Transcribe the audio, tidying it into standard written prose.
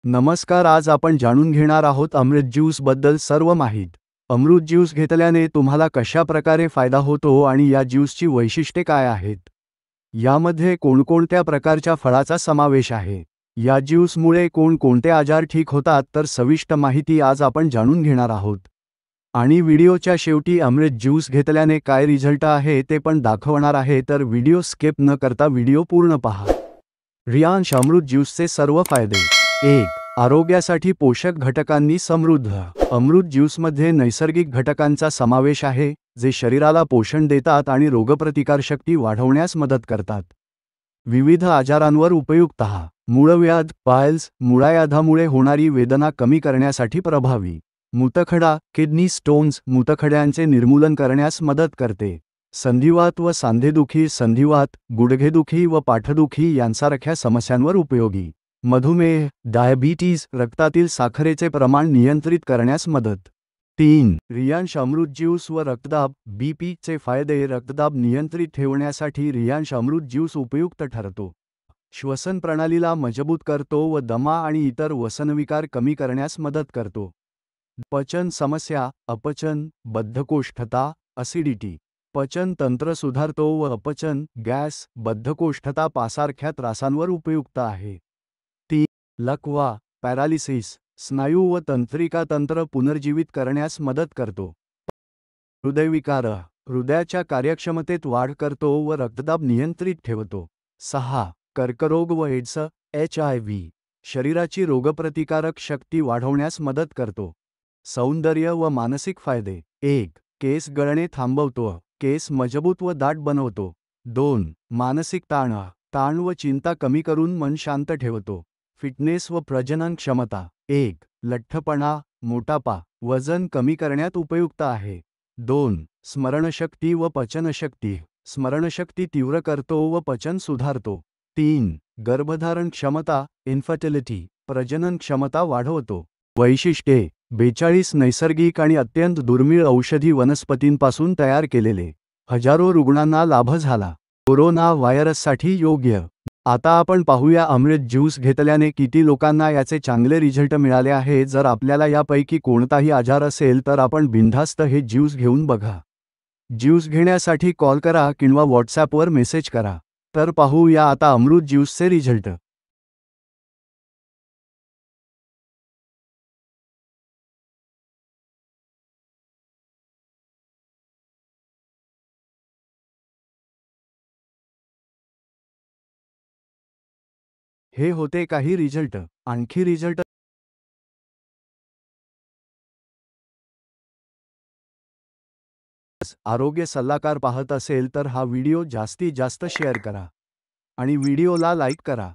नमस्कार, आज आपण जाणून घेणार आहोत अमृत ज्यूस बद्दल सर्व माहिती। अमृत ज्यूस घेतल्याने तुम्हाला कशा प्रकारे फायदा होतो आणि या ज्यूसची वैशिष्ट्ये काय आहेत। यामध्ये कोणकोणत्या प्रकारच्या फळाचा समावेश आहे। या ज्यूसमुळे कोणकोणते आजार ठीक होतात तर सविस्तर माहिती आज आपण जाणून घेणार आहोत। आणि व्हिडिओच्या शेवटी अमृत ज्यूस घेतल्याने काय रिझल्ट आहे ते पण दाखवणार आहे, तर व्हिडिओ स्किप न करता व्हिडिओ पूर्ण पहा। रियांश अमृत ज्यूसचे सर्व फायदे। 1. आरोग्यासाठी पोषक घटकांनी समृद्ध। अमृत ज्यूसमध्ये नैसर्गिक घटकांचा समावेश आहे, जे शरीराला पोषण देतात आणि रोगप्रतिकारशक्ती वाढवण्यास मदत करतात। विविध आजारांवर उपयुक्त। मूळव्याध, पायल्स, मूळव्याधामुळे होणारी वेदना कमी करण्यासाठी प्रभावी। मूतखडा, किडनी स्टोन्स, मूतखड्यांचे निर्मूलन करण्यास मदत करते। संधिवात व सांधेदुखी, संधिवात, गुडघेदुखी व पाठदुखी यांसारख्या समस्यांवर उपयोगी। मधुमेह, डायबिटीज, रक्तातील साखरेचे प्रमाण नियंत्रित करण्यास मदत। 3. रियांश अमृत ज्यूस व रक्तदाब, बीपी चे फायदे। रक्तदाब नियंत्रित ठेवण्यासाठी रियांश अमृत ज्यूस उपयुक्त ठरतो। श्वसन प्रणालीला मजबूत करतो व दमा आणि इतर वसनविकार कमी करण्यास मदत करतो। पचन समस्या, अपचन, बद्धकोष्ठता, ॲसिडिटी, पचन तंत्र सुधारतो व अपचन, गॅस, बद्धकोष्ठता पासारख्या त्रासांवर उपयुक्त आहे। 3. लकवा, पॅरालिसिस, स्नायू व तंत्रिका तंत्र पुनर्जीवित करण्यास मदत करतो। हृदयविकार, हृदयाच्या कार्यक्षमतेत वाढ करतो व रक्तदाब नियंत्रित ठेवतो। 6. कर्करोग व एड्स, HIV, शरीराची रोगप्रतिकारक शक्ती वाढवण्यास मदत करतो। सौंदर्य व मानसिक फायदे। 1. केस गळणे थांबवतो, केस मजबूत व दाट बनवतो। 2. मानसिक ताण व चिंता कमी करून मन शांत ठेवतो। फिटनेस व प्रजनन क्षमता। 1. लठ्ठपणा, मोटापा, वजन कमी करण्यात उपयुक्त आहे। 2. स्मरणशक्ती व पचनशक्ती, स्मरणशक्ती तीव्र करतो व पचन सुधारतो। 3. गर्भधारण क्षमता, इन्फर्टिलिटी, प्रजनन क्षमता वाढवतो। वैशिष्ट्ये। 42 नैसर्गिक आणि अत्यंत दुर्मिळ औषधी वनस्पतींपासून तयार केलेले। हजारो रुग्णांना लाभ झाला। कोरोना व्हायरससाठी योग्य। आता आपण पाहूया अमृत ज्यूस घेतल्याने किती लोकांना याचे चांगले रिझल्ट मिळाले आहे। जर आपल्याला यापैकी कोणताही आजार असेल तर आपण बिनधास्त हे ज्यूस घेऊन बघा। ज्यूस घेण्यासाठी कॉल करा किंवा व्हॉट्सॲपवर मेसेज करा। तर पाहूया आता अमृत ज्यूसचे रिझल्ट। हे होते काही रिझल्ट। आणखी रिझल्ट आरोग्य सल्लागार पाहत असेल तर हा व्हिडिओ जास्तीत जास्त शेअर करा आणि व्हिडिओला लाईक करा।